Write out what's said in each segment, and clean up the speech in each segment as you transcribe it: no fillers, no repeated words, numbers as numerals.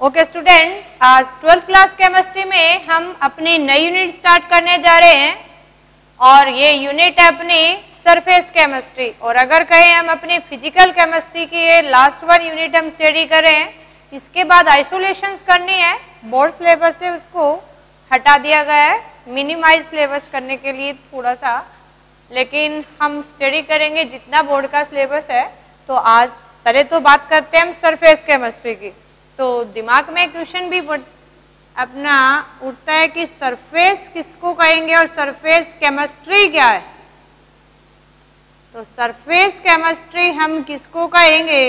Okay student, आज 12th class chemistry में हम अपनी नई यूनिट स्टार्ट करने जा रहे हैं और ये यूनिट है अपनी सरफेस केमिस्ट्री। और अगर कहें हम अपनी फिजिकल केमिस्ट्री की ये लास्ट वन यूनिट हम स्टडी कर रहे हैं। इसके बाद आइसोलेशंस करनी है, बोर्ड सिलेबस से उसको हटा दिया गया है मिनिमाइज सिलेबस करने के लिए थोड़ा सा, लेकिन हम स्टडी करेंगे जितना बोर्ड का सिलेबस है। तो आज पहले तो बात करते हैं हम सरफेस केमिस्ट्री की। तो दिमाग में क्वेश्चन भी अपना उठता है कि सरफेस किसको कहेंगे और सरफेस केमिस्ट्री क्या है। तो सरफेस केमिस्ट्री हम किसको कहेंगे,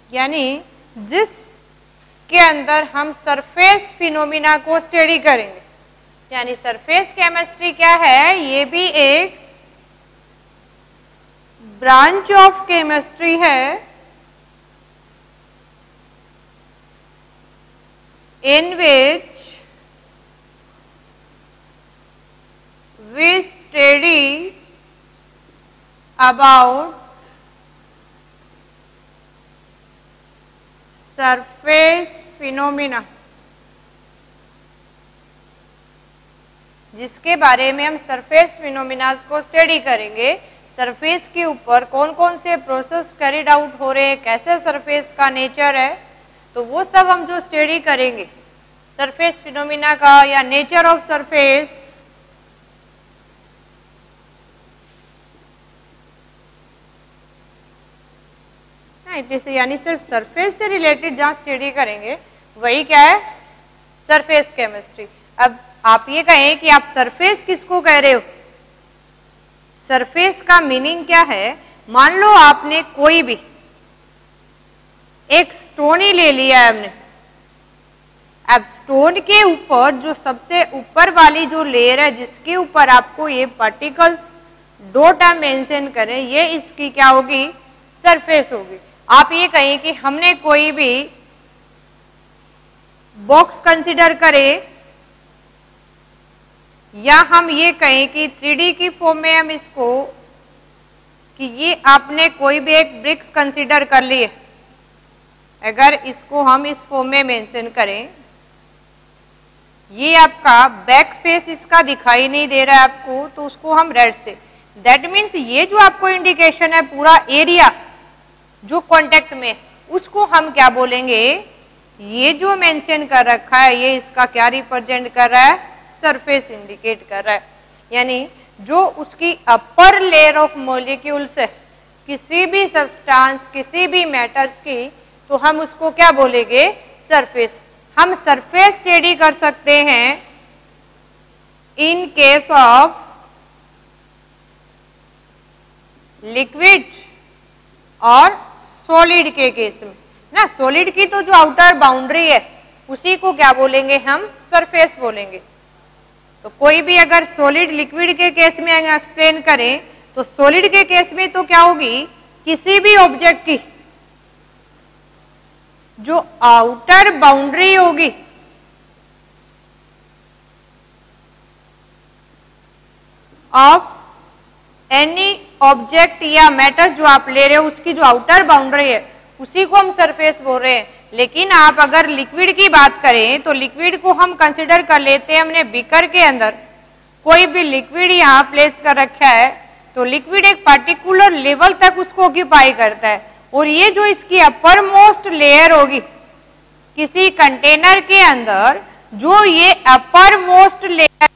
यानी जिस के अंदर हम सरफेस फिनोमिना को स्टडी करेंगे। यानी सरफेस केमिस्ट्री क्या है, ये भी एक ब्रांच ऑफ केमिस्ट्री है in which we study about surface phenomena, जिसके बारे में हम सरफेस फिनोमिना को स्टडी करेंगे। सरफेस के ऊपर कौन कौन से प्रोसेस कैरिड आउट हो रहे हैं, कैसे सरफेस का नेचर है, तो वो सब हम जो स्टडी करेंगे सरफेस फिनोमिना का या नेचर ऑफ सरफेस, यानी सिर्फ सरफेस से रिलेटेड जहां स्टडी करेंगे वही क्या है, सरफेस केमिस्ट्री। अब आप ये कहें कि आप सरफेस किसको कह रहे हो, सरफेस का मीनिंग क्या है। मान लो आपने कोई भी एक स्टोन ही ले लिया है हमने। अब स्टोन के ऊपर जो सबसे ऊपर वाली जो लेयर है, जिसके ऊपर आपको ये पार्टिकल्स दो टर्म मेंशन करें, ये इसकी क्या होगी, सरफेस होगी। आप ये कहें कि हमने कोई भी बॉक्स कंसीडर करें, या हम ये कहें कि 3D की फॉर्म में हम इसको कि ये आपने कोई भी एक ब्रिक्स कंसीडर कर लिए, अगर इसको हम इस फॉर्म में मेंशन करें, ये आपका बैक फेस इसका दिखाई नहीं दे रहा है आपको, तो उसको हम रेड से, दैट मीन्स ये जो आपको इंडिकेशन है पूरा एरिया जो कांटेक्ट में, उसको हम क्या बोलेंगे, ये जो मेंशन कर रखा है ये इसका क्या रिप्रेजेंट कर रहा है, सरफेस इंडिकेट कर रहा है। यानी जो उसकी अपर लेयर ऑफ मॉलिक्यूल्स है किसी भी सब्सटेंस किसी भी मेटल्स की, तो हम उसको क्या बोलेंगे, सरफेस। हम सरफेस स्टडी कर सकते हैं इन केस ऑफ लिक्विड और सॉलिड के केस में ना। सॉलिड की तो जो आउटर बाउंड्री है उसी को क्या बोलेंगे, हम सरफेस बोलेंगे। तो कोई भी अगर सॉलिड लिक्विड के केस में एक्सप्लेन करें, तो सॉलिड के केस में तो क्या होगी, किसी भी ऑब्जेक्ट की जो आउटर बाउंड्री होगी ऑफ एनी ऑब्जेक्ट या मैटर जो आप ले रहे हो, उसकी जो आउटर बाउंड्री है उसी को हम सरफेस बोल रहे हैं। लेकिन आप अगर लिक्विड की बात करें तो लिक्विड को हम कंसिडर कर लेते हैं, हमने बीकर के अंदर कोई भी लिक्विड यहाँ प्लेस कर रखा है, तो लिक्विड एक पर्टिकुलर लेवल तक उसको ऑक्यूपाई करता है। और ये जो इसकी अपर मोस्ट लेयर होगी किसी कंटेनर के अंदर, जो ये upper most layer,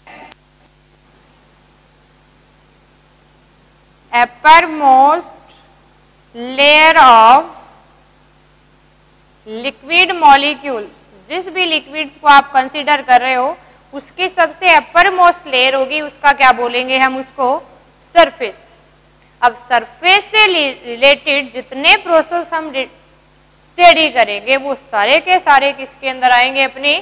upper most layer of liquid molecules, जिस भी लिक्विड्स को आप कंसीडर कर रहे हो उसकी सबसे अपर मोस्ट लेयर होगी, उसका क्या बोलेंगे हम, उसको सरफेस। अब सरफेस से रिलेटेड जितने प्रोसेस हम स्टडी करेंगे वो सारे के सारे किसके अंदर आएंगे, अपनी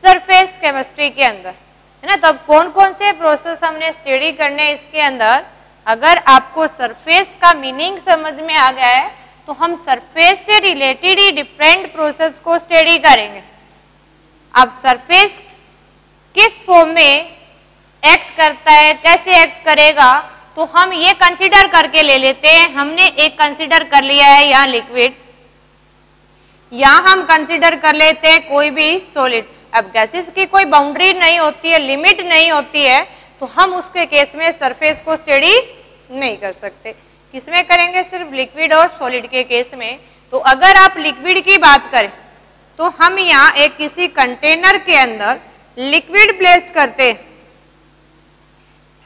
सरफेस केमिस्ट्री के अंदर, है ना। तो अब कौन कौन से प्रोसेस हमने स्टडी करने इसके अंदर, अगर आपको सरफेस का मीनिंग समझ में आ गया है तो हम सरफेस से रिलेटेड ही डिफरेंट प्रोसेस को स्टडी करेंगे। अब सरफेस किस फॉर्म में एक्ट करता है, कैसे एक्ट करेगा, तो हम ये कंसीडर करके ले लेते हैं। हमने एक कंसीडर कर लिया है यहाँ लिक्विड, या हम कंसिडर कर लेते हैं कोई भी सॉलिड। अब गैसेस की कोई बाउंड्री नहीं होती है, लिमिट नहीं होती है, तो हम उसके केस में सरफेस को स्टडी नहीं कर सकते। किसमें करेंगे? सिर्फ लिक्विड और सॉलिड के केस में। तो अगर आप लिक्विड की बात करें तो हम यहाँ एक किसी कंटेनर के अंदर लिक्विड प्लेस करते हैं।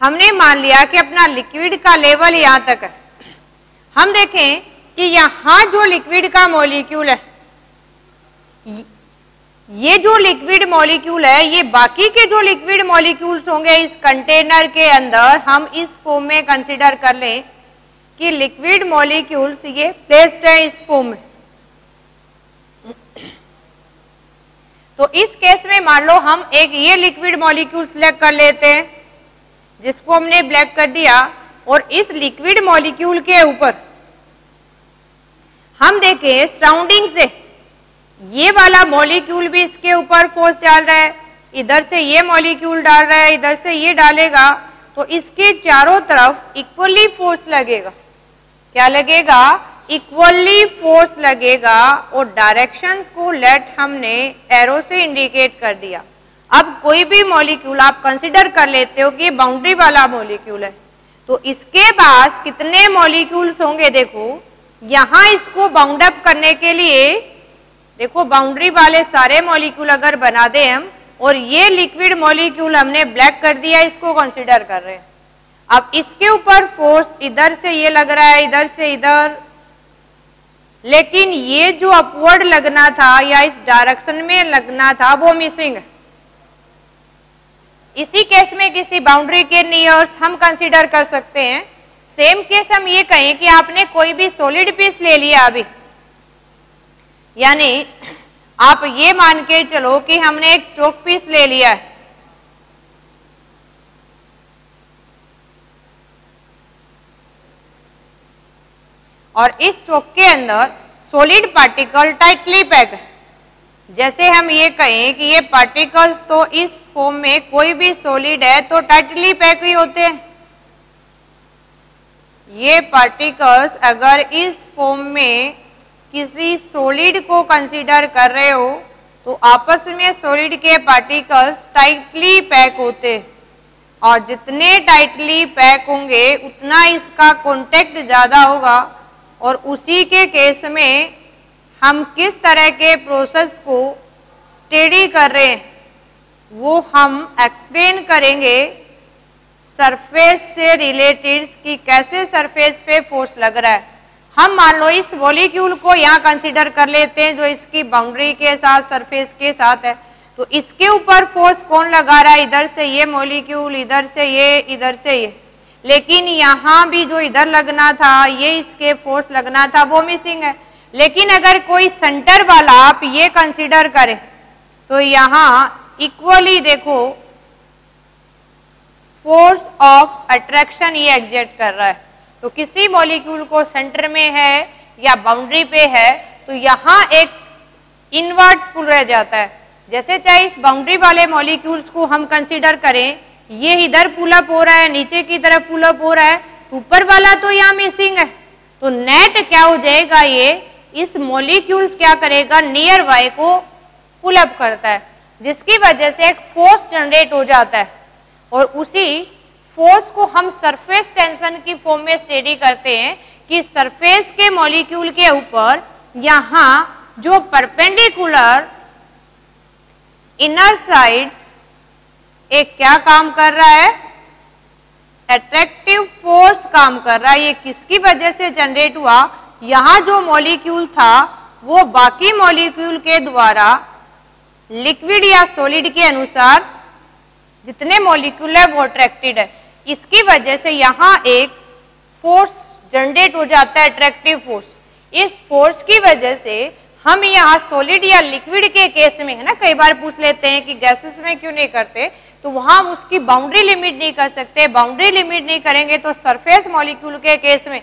हमने मान लिया कि अपना लिक्विड का लेवल यहाँ तक है। हम देखें कि यहाँ जो लिक्विड का मॉलिक्यूल है, ये जो लिक्विड मॉलिक्यूल है, ये बाकी के जो लिक्विड मॉलिक्यूल्स होंगे इस कंटेनर के अंदर, हम इस फॉर्म में कंसीडर कर लें कि लिक्विड मॉलिक्यूल्स ये प्लेस्ड है इस फॉर्म में। तो इस केस में मान लो हम एक ये लिक्विड मॉलिक्यूल सिलेक्ट कर लेते हैं जिसको हमने ब्लैक कर दिया, और इस लिक्विड मॉलिक्यूल के ऊपर हम देखें सराउंडिंग से ये वाला मॉलिक्यूल भी इसके ऊपर फोर्स डाल रहा है, इधर से ये मॉलिक्यूल डाल रहा है, इधर से ये डालेगा, तो इसके चारों तरफ इक्वली फोर्स लगेगा। क्या लगेगा? इक्वली फोर्स लगेगा। और डायरेक्शंस को लेट हमने एरो से इंडिकेट कर दिया। अब कोई भी मॉलिक्यूल आप कंसिडर कर लेते हो कि ये बाउंड्री वाला मॉलिक्यूल है, तो इसके पास कितने मॉलिक्यूल्स होंगे? देखो यहां इसको बाउंड अप करने के लिए देखो बाउंड्री वाले सारे मॉलिक्यूल अगर बना दे हम, और ये लिक्विड मॉलिक्यूल हमने ब्लैक कर दिया, इसको कंसिडर कर रहे हैं। अब इसके ऊपर फोर्स इधर से ये लग रहा है, इधर से इधर, लेकिन ये जो अपवर्ड लगना था या इस डायरेक्शन में लगना था वो मिसिंग है। इसी केस में किसी बाउंड्री के नियर्स हम कंसीडर कर सकते हैं। सेम केस हम ये कहें कि आपने कोई भी सॉलिड पीस ले लिया अभी, यानी आप ये मान के चलो कि हमने एक चौक पीस ले लिया है, और इस चौक के अंदर सॉलिड पार्टिकल टाइटली पैक है। जैसे हम ये कहें कि ये पार्टिकल्स तो इस फॉर्म में कोई भी सॉलिड है तो टाइटली पैक ही होते हैं। ये पार्टिकल्स अगर इस फॉर्म में किसी सॉलिड को कंसीडर कर रहे हो तो आपस में सॉलिड के पार्टिकल्स टाइटली पैक होते हैं, और जितने टाइटली पैक होंगे उतना इसका कांटेक्ट ज़्यादा होगा। और उसी के केस में हम किस तरह के प्रोसेस को स्टडी कर रहे हैं वो हम एक्सप्लेन करेंगे सरफेस से रिलेटेड कि कैसे सरफेस पे फोर्स लग रहा है। हम मान लो इस मॉलिक्यूल को यहाँ कंसीडर कर लेते हैं जो इसकी बाउंड्री के साथ सरफेस के साथ है, तो इसके ऊपर फोर्स कौन लगा रहा है? इधर से ये मॉलिक्यूल, इधर से ये, इधर से ये, लेकिन यहाँ भी जो इधर लगना था, ये इसके फोर्स लगना था, वो मिसिंग है। लेकिन अगर कोई सेंटर वाला आप ये कंसीडर करें तो यहाँ इक्वली देखो फोर्स ऑफ अट्रैक्शन ये एग्जर्ट कर रहा है। तो किसी मॉलिक्यूल को सेंटर में है या बाउंड्री पे है तो यहाँ एक इनवर्ड्स पुल रह जाता है। जैसे चाहे इस बाउंड्री वाले मॉलिक्यूल्स को हम कंसीडर करें, ये इधर पुल अप हो रहा है, नीचे की तरफ पुल अप हो रहा है, ऊपर वाला तो यहाँ मिसिंग है, तो नेट क्या हो जाएगा? ये इस मॉलिक्यूल्स क्या करेगा? नियर बाय को पुल अप करता है, जिसकी वजह से एक फोर्स जनरेट हो जाता है, और उसी फोर्स को हम सरफेस टेंशन की फॉर्म में स्टडी करते हैं कि सरफेस के मॉलिक्यूल के ऊपर यहाँ जो परपेंडिकुलर इनर साइड एक क्या काम कर रहा है? अट्रैक्टिव फोर्स काम कर रहा है। ये किसकी वजह से जनरेट हुआ? यहाँ जो मॉलिक्यूल था वो बाकी मॉलिक्यूल के द्वारा लिक्विड या सॉलिड के अनुसार जितने मॉलिक्यूल है वो अट्रैक्टेड है। इसकी वजह से यहाँ एक फोर्स जनरेट हो जाता है, अट्रैक्टिव फोर्स। इस फोर्स की वजह से हम यहाँ सॉलिड या लिक्विड के केस में, है ना, कई बार पूछ लेते हैं कि गैसेस में क्यों नहीं करते, तो वहां हम उसकी बाउंड्री लिमिट नहीं कर सकते। बाउंड्री लिमिट नहीं करेंगे तो सरफेस मॉलिक्यूल के केस में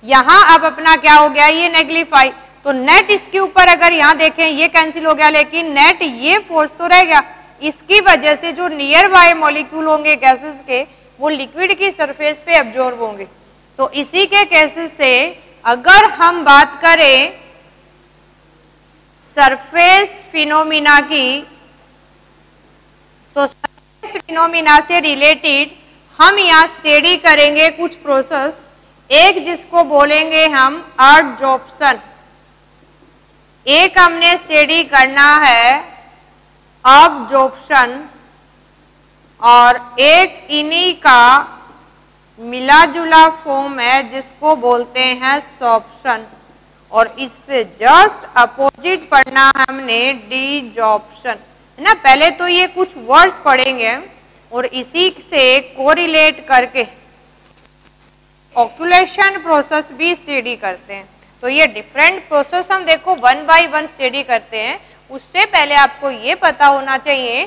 यहाँ अब अपना क्या हो गया? ये नेग्लिफाई, तो नेट इसके ऊपर अगर यहाँ देखें ये कैंसिल हो गया, लेकिन नेट ये फोर्स तो रह गया। इसकी वजह से जो नियर बाय मॉलिक्यूल होंगे गैसेस के वो लिक्विड की सरफेस पे एब्जॉर्ब होंगे। तो इसी के केसेस से अगर हम बात करें सरफेस फिनोमिना की, तो सरफेस फिनोमिना से रिलेटेड हम यहाँ स्टडी करेंगे कुछ प्रोसेस। एक जिसको बोलेंगे हम एडजॉर्प्शन, एक हमने स्टडी करना है एब्जॉर्प्शन, और एक इन्हीं का मिला जुला फॉर्म है जिसको बोलते हैं सॉर्प्शन, और इससे जस्ट अपोजिट पढ़ना है हमने डिजॉर्प्शन, है ना। पहले तो ये कुछ वर्ड्स पढ़ेंगे और इसी से कोरिलेट करके ऑक्यूलेशन प्रोसेस भी स्टडी करते हैं। तो ये डिफरेंट प्रोसेस हम देखो वन बाय वन स्टडी करते हैं। उससे पहले आपको ये पता होना चाहिए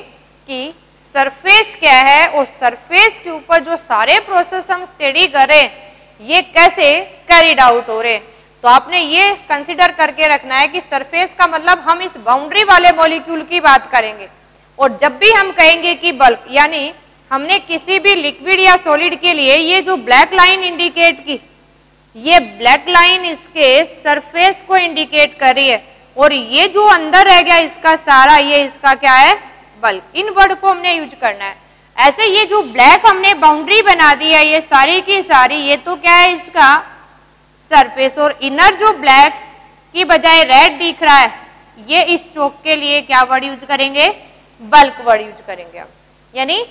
कि सरफेस क्या है और सरफेस के ऊपर जो सारे प्रोसेस हम स्टडी कर रहे हैं ये कैसे कैरिड आउट हो रहे हैं। तो आपने ये कंसिडर करके रखना है कि सरफेस का मतलब हम इस बाउंड्री वाले मॉलिक्यूल की बात करेंगे, और जब भी हम कहेंगे कि बल्क, यानी हमने किसी भी लिक्विड या सॉलिड के लिए ये जो ब्लैक लाइन इंडिकेट की, ये ब्लैक लाइन इसके सरफेस को इंडिकेट कर रही है, और ये जो अंदर रह गया इसका सारा, ये इसका क्या है, बल्क। इन वर्ड को हमने यूज करना है। ऐसे ये जो ब्लैक हमने बाउंड्री बना दी है ये सारी की सारी, ये तो क्या है इसका सरफेस, और इनर जो ब्लैक की बजाय रेड दिख रहा है ये इस चौक के लिए क्या वर्ड यूज करेंगे, बल्क वर्ड यूज करेंगे हम, यानी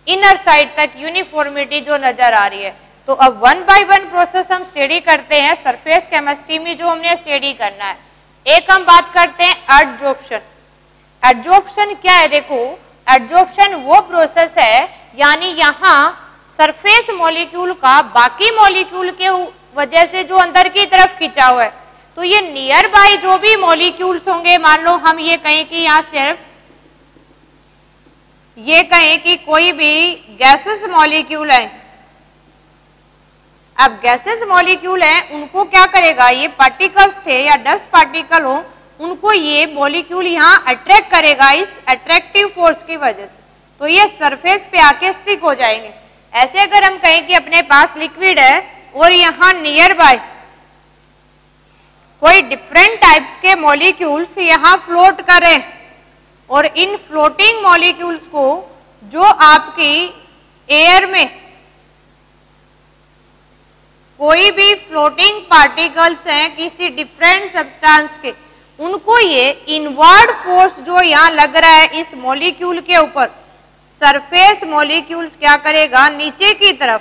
इनर साइड तक यूनिफॉर्मिटी जो नजर आ रही है। तो अब वन बाय वन प्रोसेस हम स्टडी करते हैं सरफेस केमिस्ट्री में जो हमने स्टडी करना है। एक हम बात करते हैं एडजॉर्प्शन। एडजॉर्प्शन क्या है, देखो एडजॉर्प्शन वो प्रोसेस है यानी यहाँ सरफेस मॉलिक्यूल का बाकी मॉलिक्यूल के वजह से जो अंदर की तरफ खिंचा हुआ है, तो ये नियर बाय जो भी मॉलिक्यूल्स होंगे, मान लो हम ये कहें कि यहाँ सिर्फ ये कहें कि कोई भी गैसेस मॉलिक्यूल है, अब गैसेस मॉलिक्यूल है उनको क्या करेगा, ये पार्टिकल्स थे या डस्ट पार्टिकल हो, उनको ये मॉलिक्यूल यहाँ अट्रैक्ट करेगा इस अट्रैक्टिव फोर्स की वजह से, तो ये सरफेस पे आके स्टिक हो जाएंगे। ऐसे अगर हम कहें कि अपने पास लिक्विड है और यहाँ नियर बाय कोई डिफरेंट टाइप्स के मॉलिक्यूल्स यहाँ फ्लोट करें, और इन फ्लोटिंग मॉलिक्यूल्स को जो आपकी एयर में कोई भी फ्लोटिंग पार्टिकल्स हैं किसी डिफरेंट सब्सटेंस के, उनको ये इनवर्ड फोर्स जो यहाँ लग रहा है इस मॉलिक्यूल के ऊपर, सरफेस मॉलिक्यूल्स क्या करेगा, नीचे की तरफ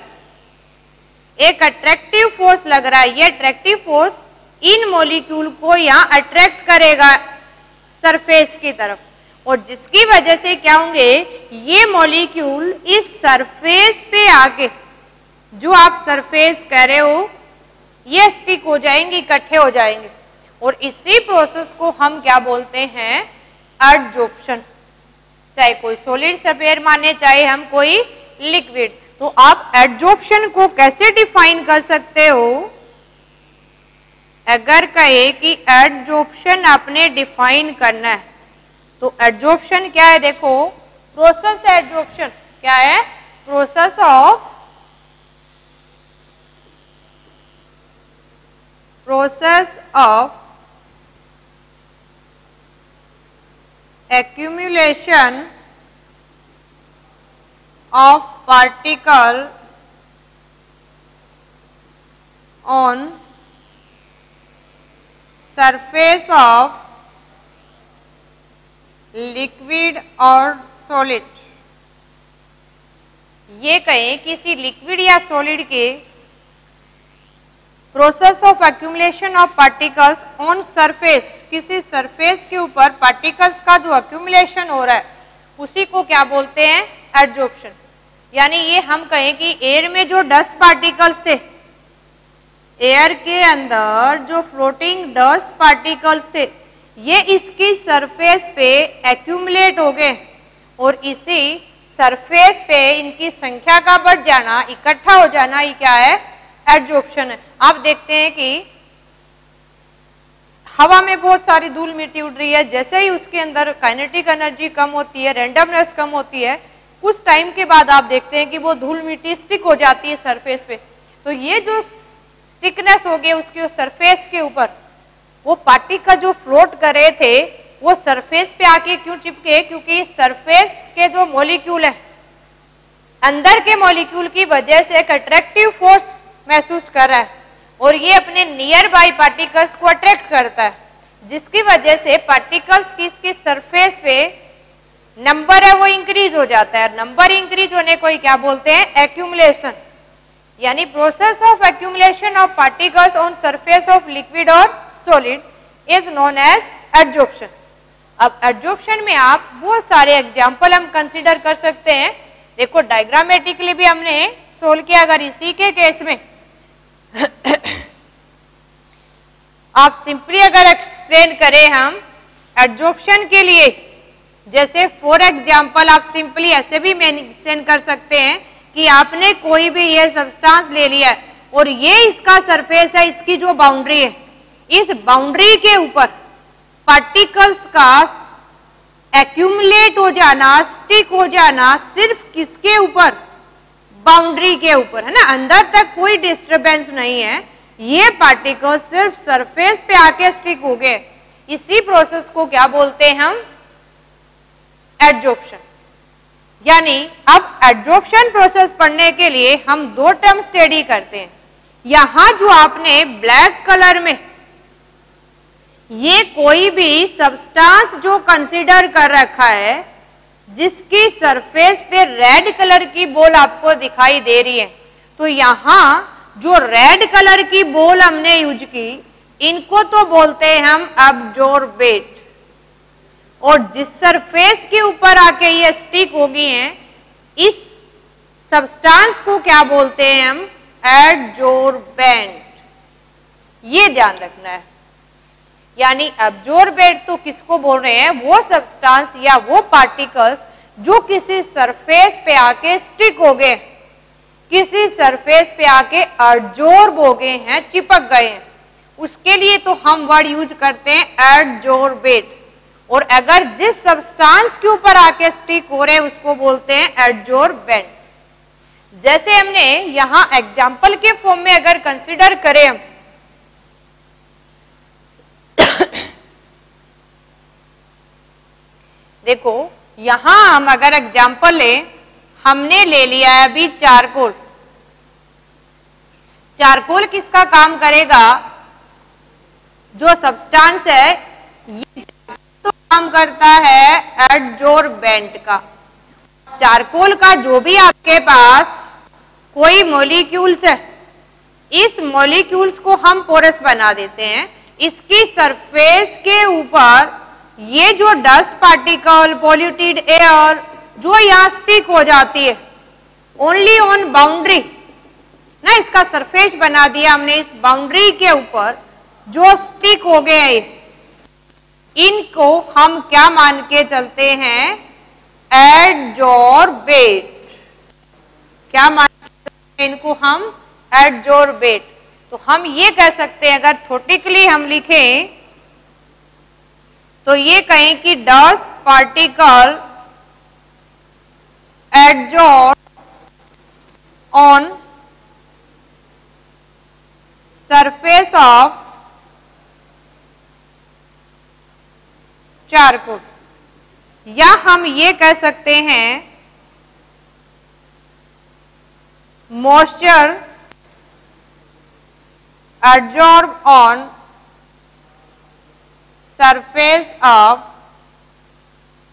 एक अट्रैक्टिव फोर्स लग रहा है, ये अट्रैक्टिव फोर्स इन मॉलिक्यूल को यहाँ अट्रैक्ट करेगा सरफेस की तरफ, और जिसकी वजह से क्या होंगे, ये मॉलिक्यूल इस सरफेस पे आके, जो आप सरफेस कह रहे हो, ये स्टिक हो जाएंगे, इकट्ठे हो जाएंगे, और इसी प्रोसेस को हम क्या बोलते हैं, एडजॉर्प्शन। चाहे कोई सॉलिड सरफेस माने, चाहे हम कोई लिक्विड। तो आप एडजॉर्प्शन को कैसे डिफाइन कर सकते हो, अगर कहे कि एडजॉर्प्शन आपने डिफाइन करना है, तो एडजॉर्प्शन क्या है, देखो प्रोसेस एडजॉर्प्शन क्या है, process of accumulation of particle on surface of liquid or solid। ये कहें किसी लिक्विड या सॉलिड के process of accumulation of particles on surface, किसी सरफेस के ऊपर पार्टिकल्स का जो एक्यूमुलेशन हो रहा है उसी को क्या बोलते हैं, एडजॉर्प्शन। यानी ये हम कहें कि एयर में जो डस्ट पार्टिकल्स थे, एयर के अंदर जो फ्लोटिंग डस्ट पार्टिकल्स थे, ये इसकी सरफेस पे एक्यूमुलेट हो गए, और इसी सरफेस पे इनकी संख्या का बढ़ जाना, इकट्ठा हो जाना, ये क्या है, एडजॉर्प्शन है। आप देखते हैं कि हवा में बहुत सारी धूल मिट्टी उड़ रही है, जैसे ही उसके अंदर काइनेटिक एनर्जी कम होती है, रैंडमनेस कम होती है, कुछ टाइम के बाद आप देखते हैं कि वो धूल मिट्टी स्टिक हो जाती है सरफेस पे। तो ये जो स्टिकनेस हो गई उसकी सरफेस के ऊपर, वो पार्टिकल जो फ्लोट कर रहे थे वो सरफेस पे आके क्यों चिपके? क्योंकि सरफेस के जो मॉलिक्यूल है, अंदर के मॉलिक्यूल की वजह से एक अट्रैक्टिव फोर्स महसूस कर रहा है और ये अपने नियर बाई पार्टिकल्स को अट्रैक्ट करता है, जिसकी वजह से पार्टिकल्स की इसकी सरफेस पे नंबर है वो इंक्रीज हो जाता है। नंबर इंक्रीज होने को ही क्या बोलते हैं? एक्यूमुलेशन। यानी process of accumulation of particles on surface of liquid और solid is known as adsorption. अब एडजॉर्प्शन में आप बहुत सारे एग्जाम्पल हम कंसिडर कर सकते हैं। देखो डायग्रामेटिकली भी हमने सोल्व किया। अगर इसी के केस में आप सिंपली अगर एक्सप्लेन करें हम एडजॉर्प्शन के लिए, जैसे फॉर एग्जाम्पल आप सिंपली ऐसे भी मेंशन कर सकते हैं कि आपने कोई भी ये सब्सटेंस ले लिया है और ये इसका सरफेस है, इसकी जो बाउंड्री है, इस बाउंड्री के ऊपर पार्टिकल्स का एक्यूमुलेट हो जाना, स्टिक हो जाना सिर्फ किसके ऊपर? बाउंड्री के ऊपर, है ना। अंदर तक कोई डिस्टरबेंस नहीं है, ये पार्टिकल सिर्फ सरफेस पे आके स्टिक हो गए। इसी प्रोसेस को क्या बोलते हैं हम? एडजॉर्प्शन। यानी अब एडजॉर्प्शन प्रोसेस पढ़ने के लिए हम दो टर्म स्टडी करते हैं। यहां जो आपने ब्लैक कलर में ये कोई भी सब्सटेंस जो कंसीडर कर रखा है, जिसकी सरफेस पे रेड कलर की बॉल आपको दिखाई दे रही है, तो यहां जो रेड कलर की बॉल हमने यूज की, इनको तो बोलते हैं हम एब्जॉर्बेट। और जिस सरफेस के ऊपर आके ये स्टिक हो गई हैं, इस सब्सटेंस को क्या बोलते हैं हम? एडजॉर्बेंट। ये ध्यान रखना है। यानी एब्जॉर्बेंट तो किसको बोल रहे हैं? वो सब्सटेंस या वो पार्टिकल्स जो किसी सरफेस पे आके स्टिक हो गए, किसी सरफेस पे आके एडजॉर्ब हो गए हैं, चिपक गए हैं, उसके लिए तो हम वर्ड यूज करते हैं एडजॉर्बेट। और अगर जिस सब्सटेंस के ऊपर आके स्टिक हो रहे हैं उसको बोलते हैं एडजॉर्बेंट। जैसे हमने यहां एग्जाम्पल के फॉर्म में अगर कंसिडर करें हम, देखो यहां हम अगर एग्जाम्पल लें, हमने ले लिया है अभी चारकोल। चारकोल किसका काम करेगा? जो सब्सटेंस है ये तो काम करता है एडजॉर्बेंट का। चारकोल का जो भी आपके पास कोई मॉलिक्यूल्स है, इस मॉलिक्यूल्स को हम पोरस बना देते हैं। इसकी सरफेस के ऊपर ये जो डस्ट पार्टिकल, पॉल्यूटेड एयर जो यहाँ स्टिक हो जाती है, ओनली ऑन बाउंड्री ना, इसका सरफेस बना दिया हमने। इस बाउंड्री के ऊपर जो स्टिक हो गए, इनको हम क्या मान के चलते हैं? एडजॉर्बेट। क्या मान के चलते हैं इनको हम? एडजॉर्बेट। तो हम ये कह सकते हैं, अगर थोटिकली हम लिखें तो ये कहें कि dust particle adsorb on surface of charcoal. या हम ये कह सकते हैं moisture adsorb on surface of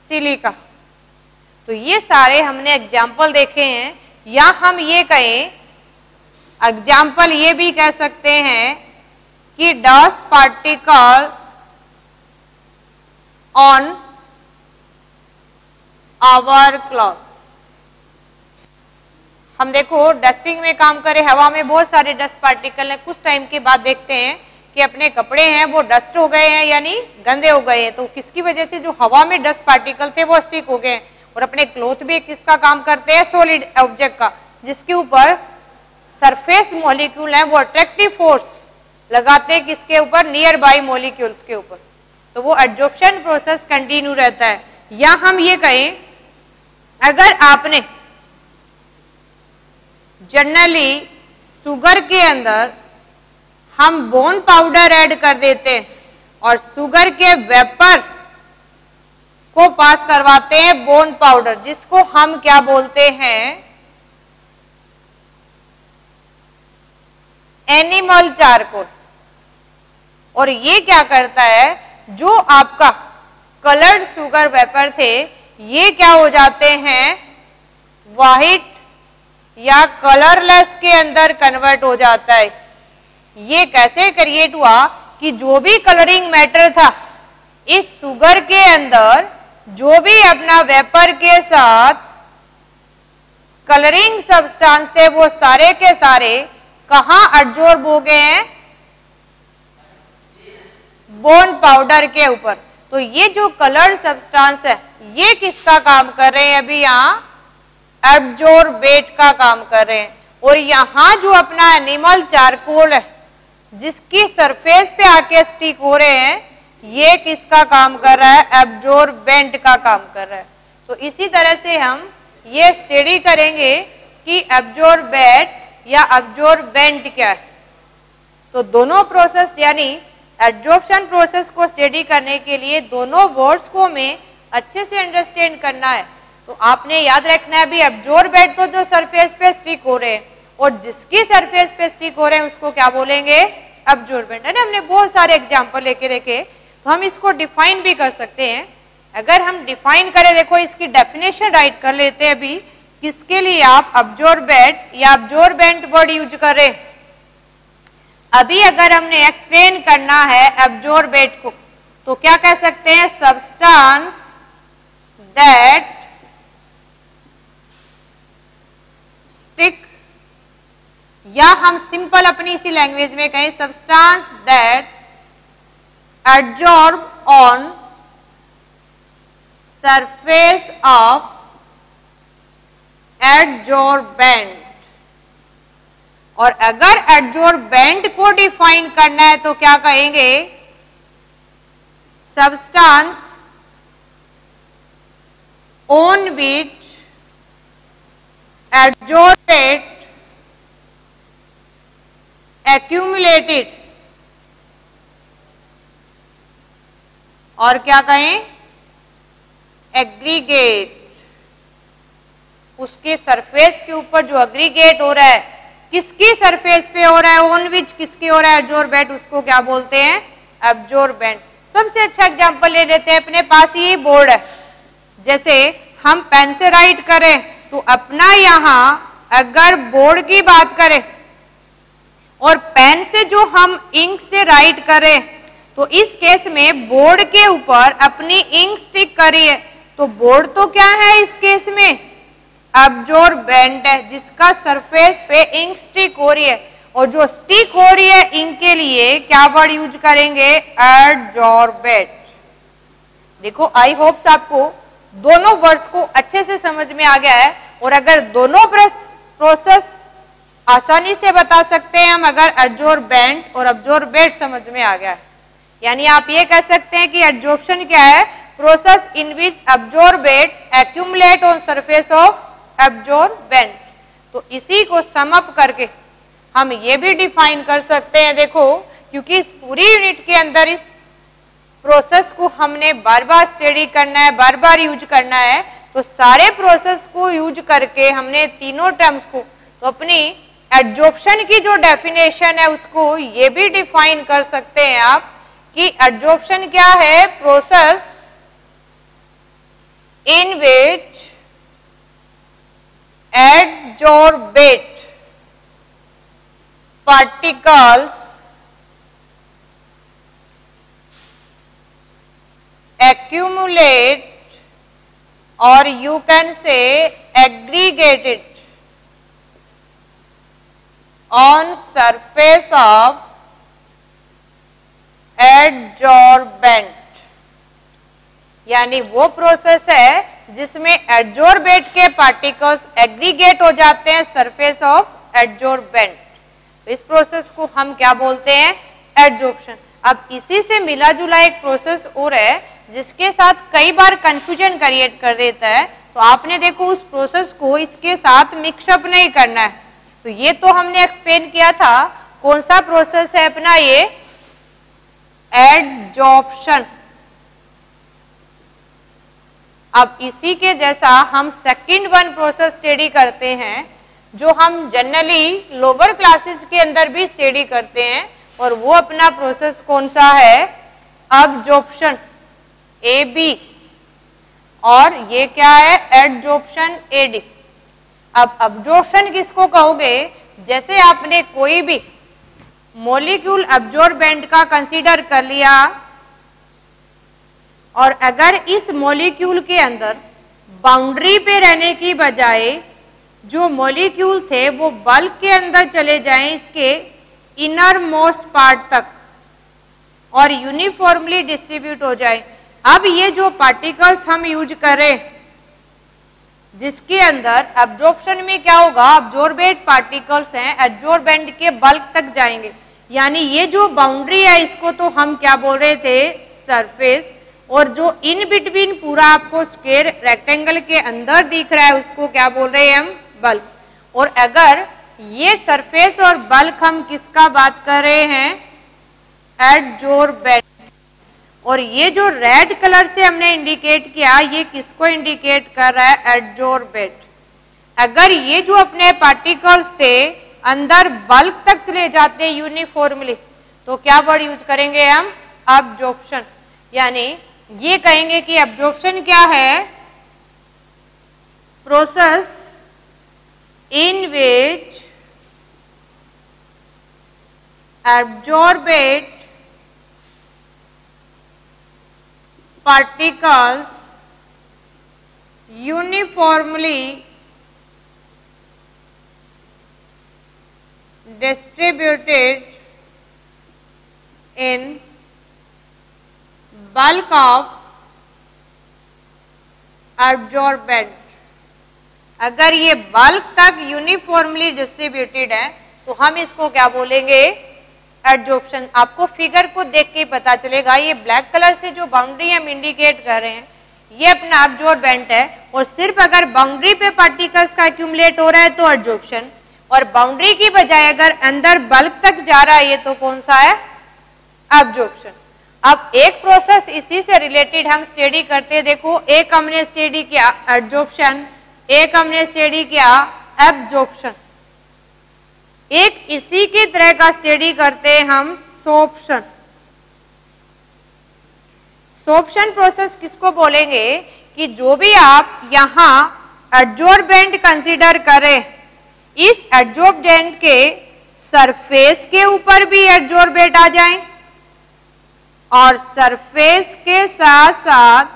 silica. तो ये सारे हमने एग्जाम्पल देखे हैं। या हम ये कहें, एग्जाम्पल ये भी कह सकते हैं कि dust particle on our cloth. हम देखो डस्टिंग में काम करें, हवा में बहुत सारे डस्ट पार्टिकल हैं, कुछ टाइम के बाद देखते हैं कि अपने कपड़े हैं वो डस्ट हो गए हैं, यानी गंदे हो गए हैं। तो किसकी वजह से? जो हवा में डस्ट पार्टिकल थे वो स्टिक हो गए हैं। और अपने क्लोथ भी किसका काम करते हैं? सॉलिड ऑब्जेक्ट का, जिसके ऊपर सरफेस मॉलिक्यूल है वो अट्रैक्टिव फोर्स लगाते हैं किसके ऊपर? नियर बाई मॉलिक्यूल्स के ऊपर। तो वो एडजॉर्प्शन प्रोसेस कंटिन्यू रहता है। या हम ये कहें, अगर आपने जनरली शुगर के अंदर हम बोन पाउडर ऐड कर देते हैं, और शुगर के वेपर को पास करवाते हैं बोन पाउडर, जिसको हम क्या बोलते हैं, एनिमल चारकोल। और ये क्या करता है, जो आपका कलर्ड शुगर वेपर थे ये क्या हो जाते हैं, व्हाइट या कलरलेस के अंदर कन्वर्ट हो जाता है। ये कैसे क्रिएट हुआ कि जो भी कलरिंग मैटर था इस शुगर के अंदर, जो भी अपना वेपर के साथ कलरिंग सब्सटेंस थे, वो सारे के सारे कहां एब्जॉर्ब हो गए हैं, बोन पाउडर के ऊपर। तो ये जो कलर्ड सब्सटेंस है ये किसका काम कर रहे हैं, अभी यहाँ एब्जॉर्बेट का काम कर रहे हैं। और यहाँ जो अपना एनिमल चारकोल है जिसकी सरफेस पे आके स्टिक हो रहे हैं, ये किसका काम कर रहा है, एब्जॉर्बेंट का काम कर रहा है। तो इसी तरह से हम ये स्टडी करेंगे कि एब्जॉर्बेट या एब्जॉर्बेंट क्या है। तो दोनों प्रोसेस यानी एब्जॉर्प्शन प्रोसेस को स्टडी करने के लिए दोनों वर्ड्स को हमें अच्छे से अंडरस्टैंड करना है। तो आपने याद रखना है भी एब्जॉर्बेंट तो जो सरफेस पे स्टिक हो रहे हैं, और जिसकी सरफेस पे स्टिक हो रहे हैं उसको क्या बोलेंगे, एब्जॉर्बेंट है ना। हमने बहुत सारे एग्जाम्पल लेके रखे, तो हम इसको डिफाइन भी कर सकते हैं। अगर हम डिफाइन करें, देखो इसकी डेफिनेशन राइट कर लेते हैं अभी, किसके लिए आप एब्जॉर्बेंट या एब्जॉर्बेंट वर्ड यूज करें। अभी अगर हमने एक्सप्लेन करना है एब्जॉर्बेंट को, तो क्या कह सकते हैं, सब्सटेंस दैट स्टिक, या हम सिंपल अपनी इसी लैंग्वेज में कहें substance that absorb on surface of adsorbent. और अगर एडजॉर्बेंट को डिफाइन करना है तो क्या कहेंगे, substance on which adsorbent accumulated, और क्या कहें, एग्रीगेट। उसके सरफेस के ऊपर जो एग्रीगेट हो रहा है, किसकी सरफेस पे हो रहा है, ऑन विच किसके हो रहा है, एब्जॉर्बेंट, उसको क्या बोलते हैं, एब्जॉर्बेंट। सबसे अच्छा एग्जांपल ले लेते हैं, अपने पास ये बोर्ड है, जैसे हम पेन से राइट करें तो अपना यहाँ अगर बोर्ड की बात करें और पेन से जो हम इंक से राइट करें, तो इस केस में बोर्ड के ऊपर अपनी इंक स्टिक करी है, तो बोर्ड तो क्या है इस केस में, एब्जॉर्बेंट है, जिसका सरफेस पे इंक स्टिक हो रही है। और जो स्टिक हो रही है इंक के लिए क्या वर्ड यूज करेंगे, एडजॉर्बेंट। देखो आई होप्स आपको दोनों वर्ड्स को अच्छे से समझ में आ गया है। और अगर दोनों प्रोसेस आसानी से बता सकते हैं हम, अगर एडजॉर्बेंट और एब्जॉर्बेंट समझ में आ गया है, यानी आप ये कह सकते हैं कि एडजॉर्प्शन क्या है, process in which absorbent accumulate on surface of absorbent. तो इसी को सम अप करके हम ये भी डिफाइन कर सकते हैं, देखो क्योंकि इस पूरी यूनिट के अंदर इस प्रोसेस को हमने बार बार स्टडी करना है, बार बार यूज करना है, तो सारे प्रोसेस को यूज करके हमने तीनों टर्म्स को, तो अपनी एडजॉर्प्शन की जो डेफिनेशन है उसको ये भी डिफाइन कर सकते हैं आप कि एडजॉर्प्शन क्या है, process in which adsorbate particles accumulate, or you can say aggregated on surface of adsorbent। यानी वो प्रोसेस है जिसमें एडजॉर्बेट के पार्टिकल्स एग्रीगेट हो जाते हैं सरफेस ऑफ एडजॉर्बेंट। इस प्रोसेस को हम क्या बोलते हैं, एडजॉर्प्शन। अब इसी से मिला जुला एक प्रोसेस और है जिसके साथ कई बार कंफ्यूजन क्रिएट कर देता है, तो आपने देखो उस प्रोसेस को इसके साथ मिक्सअप नहीं करना है। तो ये तो हमने एक्सप्लेन किया था, कौन सा प्रोसेस है अपना, ये एडजॉर्प्शन। अब इसी के जैसा हम सेकंड वन प्रोसेस स्टडी करते हैं, जो हम जनरली लोअर क्लासेस के अंदर भी स्टडी करते हैं, और वो अपना प्रोसेस कौन सा है? अब्जॉर्प्शन, AB, और ये क्या है? Adsorption, AD। अब अब्जॉर्प्शन किसको कहोगे? जैसे आपने कोई भी मॉलिक्यूल अब्जॉर्बेंट का कंसीडर कर लिया, और अगर इस मॉलिक्यूल के अंदर बाउंड्री पे रहने की बजाय जो मॉलिक्यूल थे वो बल्क के अंदर चले जाएं, इसके इनर मोस्ट पार्ट तक, और यूनिफॉर्मली डिस्ट्रीब्यूट हो जाए। अब ये जो पार्टिकल्स हम यूज करें, जिसके अंदर एब्जॉर्प्शन में क्या होगा? एब्जॉर्बेट पार्टिकल्स हैं, एब्जॉर्बेंट के बल्क तक जाएंगे। यानी ये जो बाउंड्री है, इसको तो हम क्या बोल रहे थे? सरफेस। और जो इन बिटवीन पूरा आपको स्क्वायर रेक्टेंगल के अंदर दिख रहा है, उसको क्या बोल रहे हैं हम? बल्क। और अगर ये सरफेस और बल्क हम किसका बात कर रहे हैं? एडजॉर्बेंट। और ये जो रेड कलर से हमने इंडिकेट किया, ये किसको इंडिकेट कर रहा है? एडजॉर्बेंट। अगर ये जो अपने पार्टिकल्स थे अंदर बल्क तक चले जाते यूनिफॉर्मली, तो क्या वर्ड यूज करेंगे हम? अब्जॉर्प्शन। यानी ये कहेंगे कि अब्जॉर्प्शन क्या है? Process in which absorbate particles uniformly distributed in bulk of absorbent। अगर ये बल्क तक यूनिफॉर्मली डिस्ट्रीब्यूटेड है तो हम इसको क्या बोलेंगे? एडजॉर्प्शन। आपको फिगर को देख के पता चलेगा, ये ब्लैक कलर से जो बाउंड्री हम इंडिकेट कर रहे हैं, ये अपना एब्जॉर्बेंट है, और सिर्फ अगर बाउंड्री पे पार्टिकल्स का एक्यूमुलेट हो रहा है तो एडजॉर्प्शन, और बाउंड्री की बजाय अगर अंदर बल्क तक जा रहा है, ये तो कौन सा है? एब्जॉर्प्शन। अब एक प्रोसेस इसी से रिलेटेड हम स्टडी करते, देखो एक हमने स्टडी किया एडजॉर्प्शन, एक हमने स्टडी किया एब्जॉर्प्शन, एक इसी की तरह का स्टडी करते हैं हम सोर्प्शन। सोर्प्शन प्रोसेस किसको बोलेंगे? कि जो भी आप यहां एडजॉर्बेंट कंसीडर करें, इस एडजॉर्बेंट के सरफेस के ऊपर भी एडजॉर्बेंट आ जाएं, और सरफेस के साथ साथ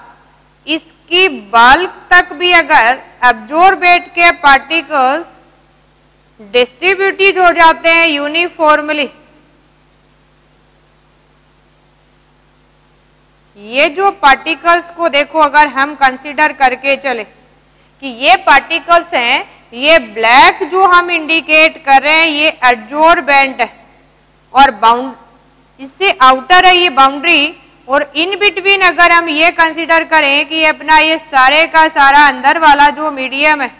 इसकी बल्क तक भी अगर एब्जॉर्बेंट के पार्टिकल्स डिस्ट्रीब्यूटेड हो जाते हैं यूनिफॉर्मली, ये जो पार्टिकल्स को देखो, अगर हम कंसीडर करके चले कि ये पार्टिकल्स हैं, ये ब्लैक जो हम इंडिकेट कर रहे हैं, ये एडजॉर्बेंट है, और इससे आउटर है ये बाउंड्री, और इन बिटवीन अगर हम ये कंसीडर करें कि अपना ये सारे का सारा अंदर वाला जो मीडियम है,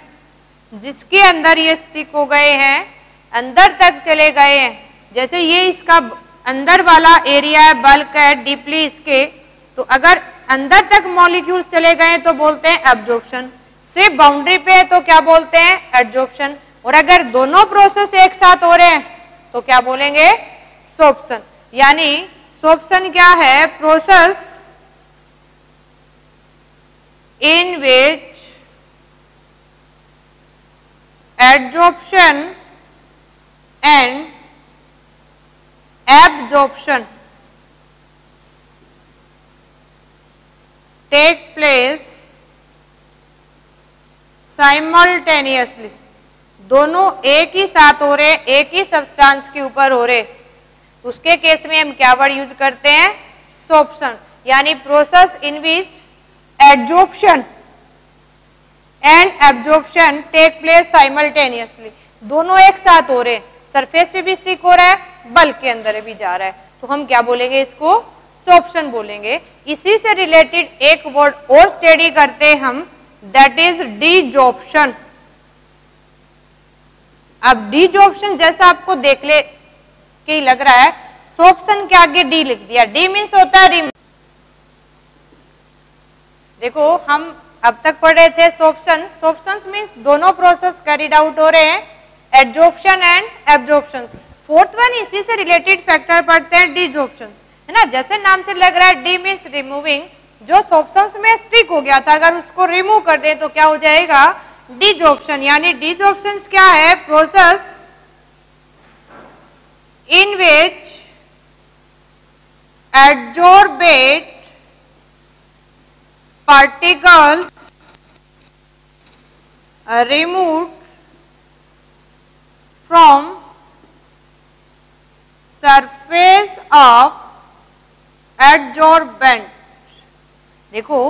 जिसके अंदर ये स्टिक हो गए हैं, अंदर तक चले गए हैं, जैसे ये इसका अंदर वाला एरिया है, बल्क है डीपली इसके, तो अगर अंदर तक मॉलिक्यूल्स चले गए तो बोलते हैं एब्जॉर्प्शन। सिर्फ बाउंड्री पे तो क्या बोलते हैं? एडजॉर्प्शन। और अगर दोनों प्रोसेस एक साथ हो रहे हैं तो क्या बोलेंगे? सोर्प्शन। यानी सोर्प्शन क्या है? Process in which adsorption and absorption take place simultaneously। दोनों एक ही साथ हो रहे, एक ही सब्सटेंस के ऊपर हो रहे, उसके केस में हम क्या वर्ड यूज करते हैं? सोर्प्शन। यानी process in which adsorption and absorption take place simultaneously. दोनों एक साथ हो रहे हैं, सरफेस पे भी स्टिक हो रहा है, बल्क के अंदर भी जा रहा है, तो हम क्या बोलेंगे? इसको सोर्प्शन बोलेंगे। इसी से रिलेटेड एक वर्ड और स्टडी करते हैं हम, दैट इज डीजॉर्प्शन। अब डीजॉर्प्शन जैसा आपको देख ले के लग रहा है, सोप्शन के आगे डी लिख दिया। डी मीन्स होता है रिमूव। देखो हम अब तक पढ़ रहे थे सोप्शन। सोप्शन मीन्स दोनों प्रोसेस कैरिड आउट हो रहे हैं, adsorption and absorption. Fourth one इसी से रिलेटेड फैक्टर पढ़ते हैं, डिजॉर्प्शन, है ना। जैसे नाम से लग रहा है डी मीन्स रिमूविंग, जो सोप्शंस में स्टिक हो गया था अगर उसको रिमूव कर दे तो क्या हो जाएगा, डिजॉर्प्शन। यानी डिजॉर्प्शन क्या है, process in which adsorbate particles are removed from surface of adsorbent। देखो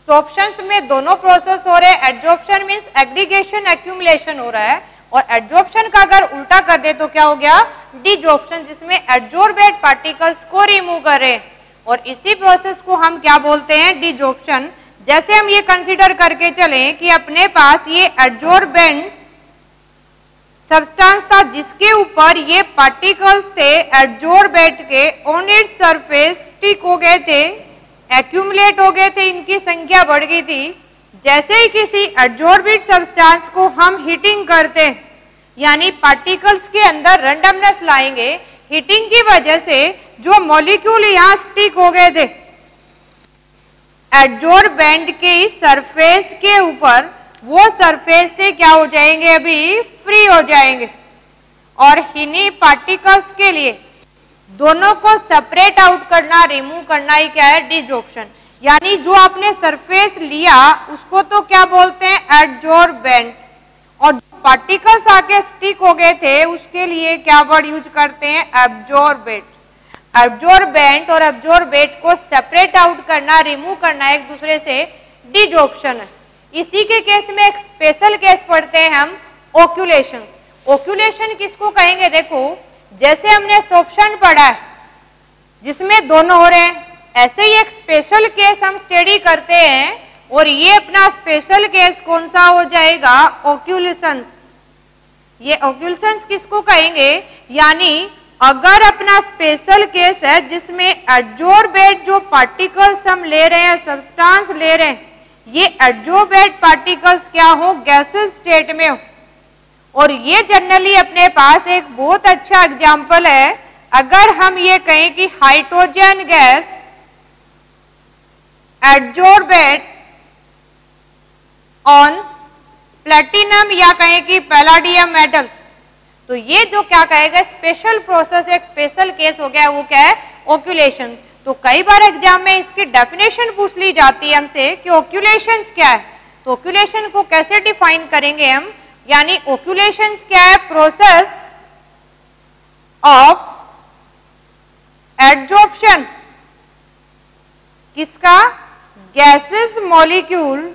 सोप्शंस में दोनों प्रोसेस हो रहे हैं। एडजॉर्प्शन मीन्स एग्रीगेशन एक्यूमुलेशन हो रहा है, और एडजॉर्प्शन का अगर उल्टा कर दे तो क्या हो गया, डिजॉर्प्शन, जिसमें एडजॉर्बेट पार्टिकल्स को रिमूव करे, और इसी प्रोसेस को हम क्या बोलते हैं, डिजॉर्प्शन। जैसे हम ये कंसीडर करके चलें कि अपने पास ये एडजॉर्बेंट सब्सटेंस था जिसके ऊपर ये पार्टिकल्स थे एडजॉर्बेट के, ऑन इट्स सरफेस स्टिक हो गए थे, एक्यूमुलेट हो गए थे, इनकी संख्या बढ़ गई थी। जैसे ही किसी एडजॉर्बेट सब्सटेंस को हम हीटिंग करते हैं, यानी पार्टिकल्स के अंदर रैंडमनेस लाएंगे, हीटिंग की वजह से जो मॉलिक्यूल यहाँ स्टिक हो गए थे एडजॉर्बेंट के सरफेस के ऊपर, वो सरफेस से क्या हो जाएंगे, अभी फ्री हो जाएंगे। और इन्हीं पार्टिकल्स के लिए दोनों को सेपरेट आउट करना, रिमूव करना ही क्या है, डिजॉर्प्शन। यानी जो आपने सरफेस लिया उसको तो क्या बोलते हैं, एडजॉर्बेंट, और पार्टिकल्स आके स्टिक हो गए थे उसके लिए क्या वर्ड यूज करते हैं, एब्जॉर्बेट। एब्जॉर्बेंट और एब्जॉर्बेट को सेपरेट आउट करना, रिमूव करना एक दूसरे से, डिजॉर्प्शन है। इसी के केस में एक स्पेशल केस पढ़ते हैं हम, ओक्यूलेशन। ओक्यूलेशन किसको कहेंगे, देखो जैसे हमने सोप्शन पढ़ा है जिसमें दोनों हो रहे हैं, ऐसे ही एक स्पेशल केस हम स्टडी करते हैं, और ये अपना स्पेशल केस कौन सा हो जाएगा, ओक्यूलेशंस। ये ओक्यूलेशंस किसको कहेंगे, यानी अगर अपना स्पेशल केस है जिसमें एडजॉर्बेट जो पार्टिकल्स हम ले रहे हैं, सब्सटेंस ले रहे हैं, ये एडजॉर्बेट पार्टिकल्स क्या हो, गैसेस स्टेट में हो। और ये जनरली अपने पास एक बहुत अच्छा एग्जाम्पल है, अगर हम ये कहें कि hydrogen gas adsorbate on platinum या कहें कि पैलाडियम मेटल्स, तो ये जो क्या कहेगा, स्पेशल प्रोसेस, एक स्पेशल केस हो गया, वो क्या है, ओक्यूलेशन। तो कई बार एग्जाम में इसकी डेफिनेशन पूछ ली जाती है हमसे कि ओक्यूलेशन क्या है, तो ओक्यूलेशन को कैसे डिफाइन करेंगे हम, यानी ओक्यूलेशन क्या है, प्रोसेस ऑफ एडजॉर्प्शन किसका, gases molecule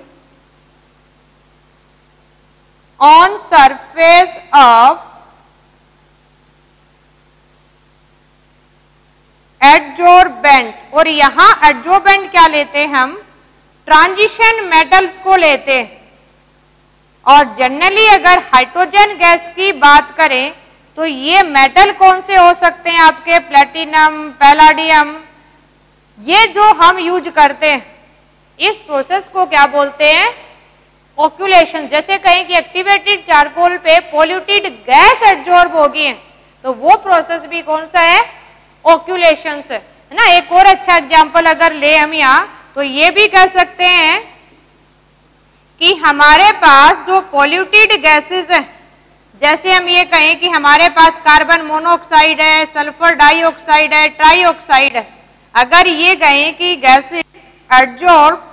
on surface of adsorbent. और यहां एडजॉर्बेंट क्या लेते हैं हम, ट्रांजिशन मेटल्स को लेते हैं। और जनरली अगर हाइड्रोजन गैस की बात करें तो ये मेटल कौन से हो सकते हैं आपके, प्लेटिनम, पैलाडियम, ये जो हम यूज करते हैं, इस प्रोसेस को क्या बोलते हैं, ओक्यूलेशन। जैसे कहें कि एक्टिवेटेड चारकोल पे पॉल्यूटेड गैस एडजॉर्ब होगी है, तो वो प्रोसेस भी कौन सा है, ओक्यूलेशन है ना। एक और अच्छा एग्जांपल अगर ले हम यहाँ, तो ये भी कह सकते हैं कि हमारे पास जो पॉल्यूटेड गैसेस है, जैसे हम ये कहें कि हमारे पास कार्बन मोनोऑक्साइड है, सल्फर डाइऑक्साइड है, ट्राइऑक्साइड है, अगर ये कहें कि gases adsorb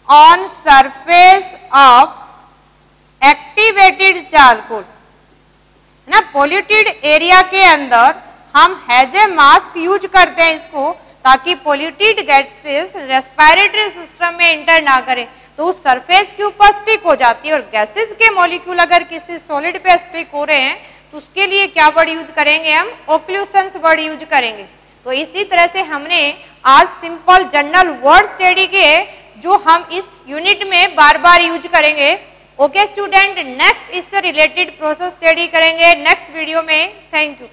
on surface of activated charcoal ना, पॉल्यूटेड एरिया के अंदर हम हैज ए मास्क यूज करते हैं इसको, ताकि पॉल्यूटेड गैसेस रेस्पिरेटरी सिस्टम में इंटर ना करें, तो उस सरफेस के ऊपर स्टिक हो जाती है। और गैसेस के मॉलिक्यूल अगर किसी सॉलिड पे स्टिक हो रहे हैं तो उसके लिए क्या वर्ड यूज करेंगे हम, ओक्लूशंस वर्ड यूज करेंगे। तो इसी तरह से हमने आज सिंपल जनरल वर्ड स्टडी किए जो हम इस यूनिट में बार बार यूज करेंगे। ओके स्टूडेंट, नेक्स्ट इससे रिलेटेड प्रोसेस स्टडी करेंगे नेक्स्ट वीडियो में। Thank you.